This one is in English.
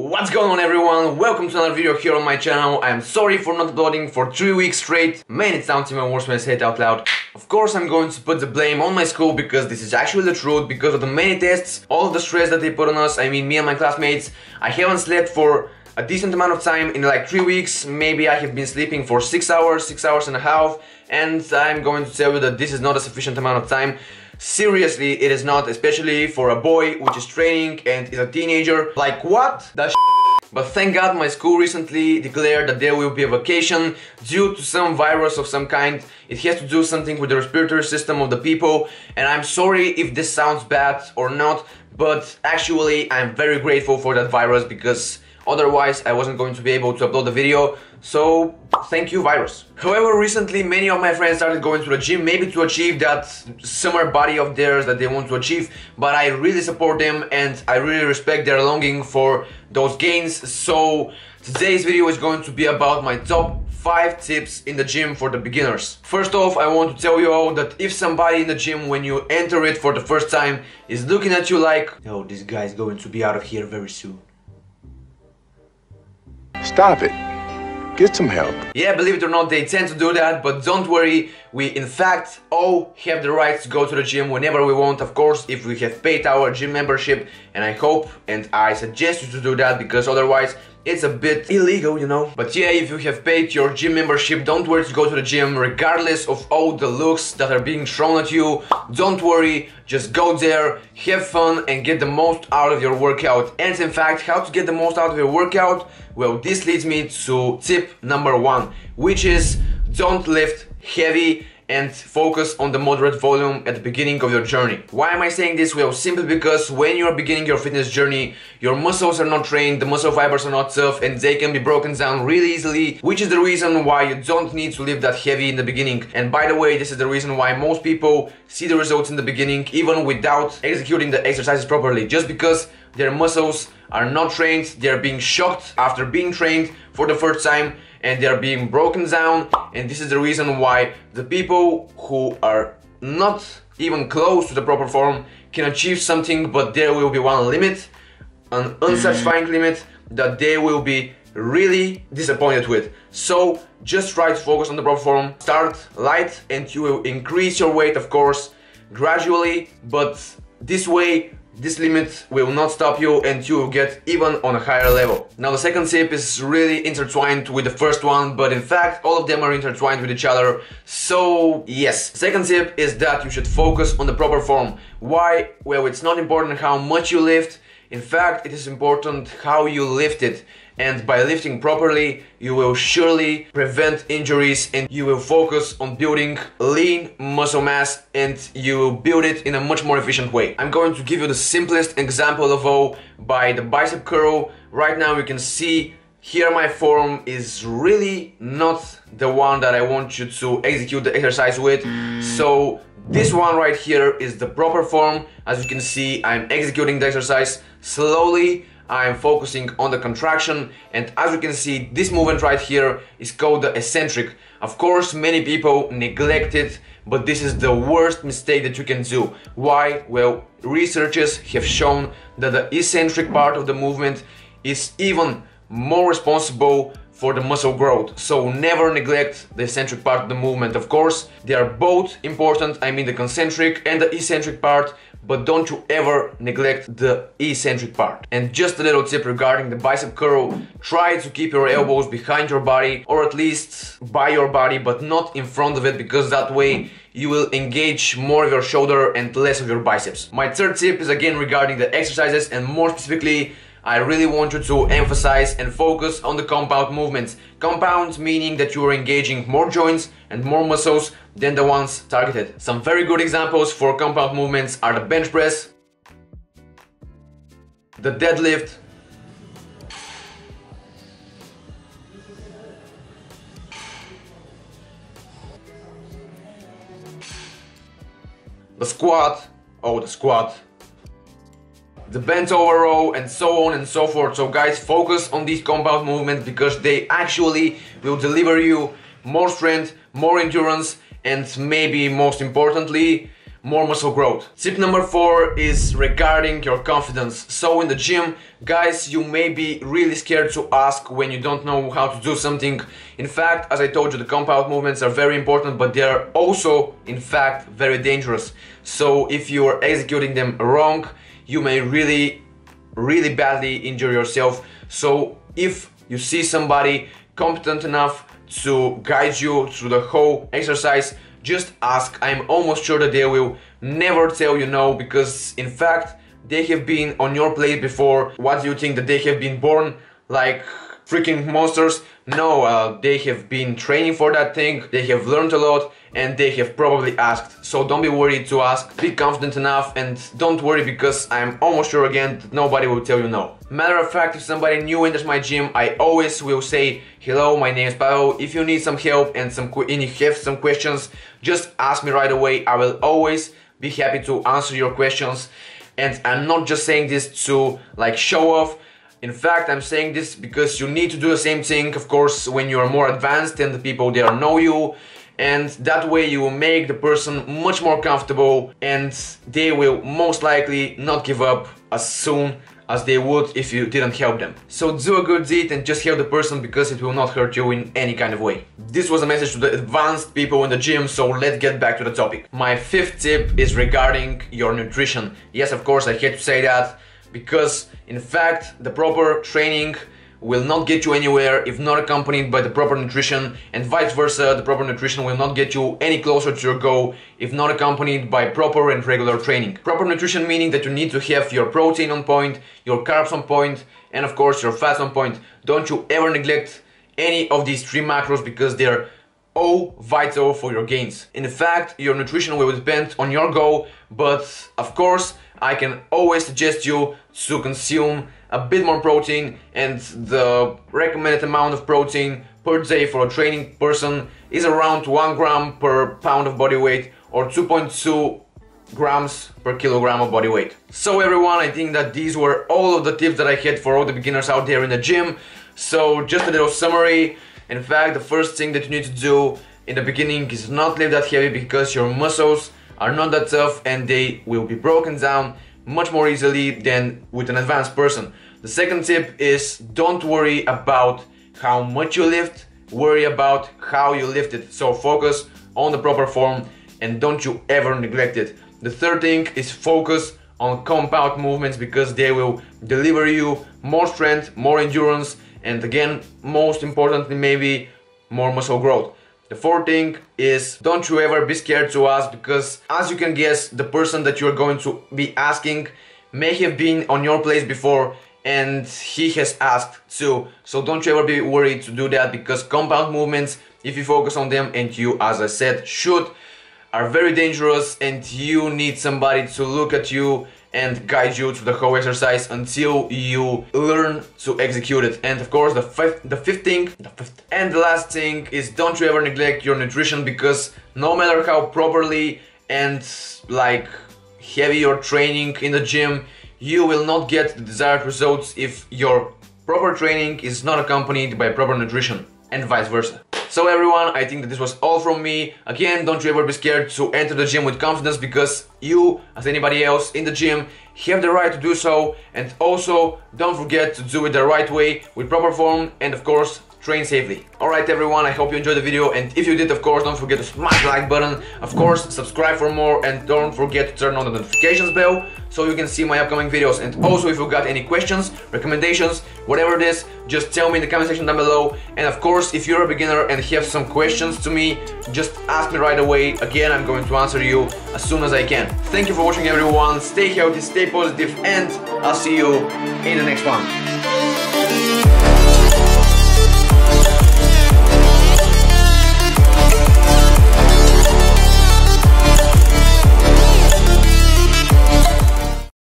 What's going on, everyone? Welcome to another video here on my channel. I'm sorry for not uploading for 3 weeks straight. Man, it sounds even worse when I say it out loud. Of course, I'm going to put the blame on my school because this is actually the truth. Because of the many tests, all of the stress that they put on us, I mean me and my classmates. I haven't slept for a decent amount of time in like 3 weeks. Maybe I have been sleeping for 6 hours, 6 hours and a half. And I'm going to tell you that this is not a sufficient amount of time. Seriously, it is not, especially for a boy which is training and is a teenager. Like what? That But thank God my school recently declared that there will be a vacation due to some virus of some kind. It has to do something with the respiratory system of the people, and I'm sorry if this sounds bad or not, but actually I'm very grateful for that virus because otherwise I wasn't going to be able to upload the video. So thank you, virus. However, recently many of my friends started going to the gym, maybe to achieve that summer body of theirs that they want to achieve, but I really support them and I really respect their longing for those gains. So today's video is going to be about my top 5 tips in the gym for the beginners. First off, I want to tell you all that if somebody in the gym, when you enter it for the first time, is looking at you like, oh, this guy is going to be out of here very soon. Stop it. Get some help. Yeah, believe it or not, they tend to do that, but don't worry, we in fact all have the right to go to the gym whenever we want, of course, if we have paid our gym membership, and I hope and I suggest you to do that because otherwise it's a bit illegal, you know. But yeah, if you have paid your gym membership, don't worry to go to the gym regardless of all the looks that are being thrown at you. Don't worry, just go there, have fun and get the most out of your workout. And in fact, how to get the most out of your workout? Well, this leads me to tip number 1, which is don't lift heavy and focus on the moderate volume at the beginning of your journey. Why am I saying this? Well, simply because when you are beginning your fitness journey, your muscles are not trained, the muscle fibers are not tough, and they can be broken down really easily, which is the reason why you don't need to lift that heavy in the beginning. And by the way, this is the reason why most people see the results in the beginning even without executing the exercises properly, just because their muscles are not trained, they are being shocked after being trained for the first time, and they are being broken down. And this is the reason why the people who are not even close to the proper form can achieve something, but there will be one limit, an unsatisfying limit that they will be really disappointed with. So just try to focus on the proper form, start light, and you will increase your weight, of course, gradually, but this way this limit will not stop you and you will get even on a higher level. Now the second tip is really intertwined with the first one, but in fact all of them are intertwined with each other. So yes, second tip is that you should focus on the proper form. Why? Well, it's not important how much you lift. In fact, it is important how you lift it. And by lifting properly, you will surely prevent injuries and you will focus on building lean muscle mass and you will build it in a much more efficient way. I'm going to give you the simplest example of all by the bicep curl. Right now you can see here my form is really not the one that I want you to execute the exercise with. So this one right here is the proper form. As you can see, I'm executing the exercise slowly. I'm focusing on the contraction, and as you can see, this movement right here is called the eccentric. Of course, many people neglect it, but this is the worst mistake that you can do. Why? Well, researchers have shown that the eccentric part of the movement is even more responsible for the muscle growth. So never neglect the eccentric part of the movement. Of course, they are both important, I mean the concentric and the eccentric part, but don't you ever neglect the eccentric part. And just a little tip regarding the bicep curl, try to keep your elbows behind your body or at least by your body, but not in front of it, because that way you will engage more of your shoulder and less of your biceps. My third tip is again regarding the exercises, and more specifically I really want you to emphasize and focus on the compound movements. Compound meaning that you are engaging more joints and more muscles than the ones targeted. Some very good examples for compound movements are the bench press, the deadlift, the squat, the bent over row, and so on and so forth. So guys, focus on these compound movements because they actually will deliver you more strength, more endurance, and maybe most importantly, more muscle growth. Tip number 4 is regarding your confidence. So in the gym, guys, you may be really scared to ask when you don't know how to do something. In fact, as I told you, the compound movements are very important, but they are also, in fact, very dangerous. So if you are executing them wrong, you may really badly injure yourself. So if you see somebody competent enough to guide you through the whole exercise, just ask. I'm almost sure that they will never tell you no, because in fact they have been on your place before. What do you think, that they have been born like freaking monsters? No, they have been training for that thing, they have learned a lot, and they have probably asked. So don't be worried to ask, be confident enough, and don't worry, because I'm almost sure again that nobody will tell you no. Matter of fact, if somebody new enters my gym, I always will say, hello, my name is Pavel. If you need some help and you have some questions, just ask me right away. I will always be happy to answer your questions. And I'm not just saying this to like show off. In fact, I'm saying this because you need to do the same thing, of course, when you are more advanced and the people there know you. And that way you will make the person much more comfortable, and they will most likely not give up as soon as they would if you didn't help them. So do a good deed and just help the person, because it will not hurt you in any kind of way. This was a message to the advanced people in the gym, so let's get back to the topic. My 5th tip is regarding your nutrition. Yes, of course, I had to say that, because in fact the proper training will not get you anywhere if not accompanied by the proper nutrition, and vice versa, the proper nutrition will not get you any closer to your goal if not accompanied by proper and regular training. Proper nutrition meaning that you need to have your protein on point, your carbs on point, and of course your fats on point. Don't you ever neglect any of these 3 macros, because they're all vital for your gains. In fact, your nutrition will depend on your goal, but of course I can always suggest you to consume a bit more protein, and the recommended amount of protein per day for a training person is around 1 gram per pound of body weight, or 2.2 grams per kilogram of body weight. So everyone, I think that these were all of the tips that I had for all the beginners out there in the gym. So just a little summary. In fact, the first thing that you need to do in the beginning is not lift that heavy, because your muscles are not that tough and they will be broken down much more easily than with an advanced person. The second tip is, don't worry about how much you lift, worry about how you lift it. So focus on the proper form and don't you ever neglect it. The third thing is focus on compound movements, because they will deliver you more strength, more endurance, and again, most importantly, maybe more muscle growth. The fourth thing is, don't you ever be scared to ask, because as you can guess, the person that you're going to be asking may have been on your place before and he has asked too. So don't you ever be worried to do that, because compound movements, if you focus on them, and you, as I said, should, are very dangerous, and you need somebody to look at you and guide you through the whole exercise until you learn to execute it. And of course, the fifth and the last thing is, don't you ever neglect your nutrition, because no matter how properly and like heavy your training in the gym, you will not get the desired results if your proper training is not accompanied by proper nutrition, and vice versa. So everyone, I think that this was all from me. Again, don't you ever be scared to enter the gym with confidence, because you, as anybody else in the gym, have the right to do so. And also, don't forget to do it the right way, with proper form, and of course, train safely. Alright everyone, I hope you enjoyed the video, and if you did, of course, don't forget to smash the like button. Of course, subscribe for more, and don't forget to turn on the notifications bell so you can see my upcoming videos. And also, if you got any questions, recommendations, whatever it is, just tell me in the comment section down below. And of course, if you're a beginner and have some questions to me, just ask me right away. Again, I'm going to answer you as soon as I can. Thank you for watching everyone, stay healthy, stay positive, and I'll see you in the next one.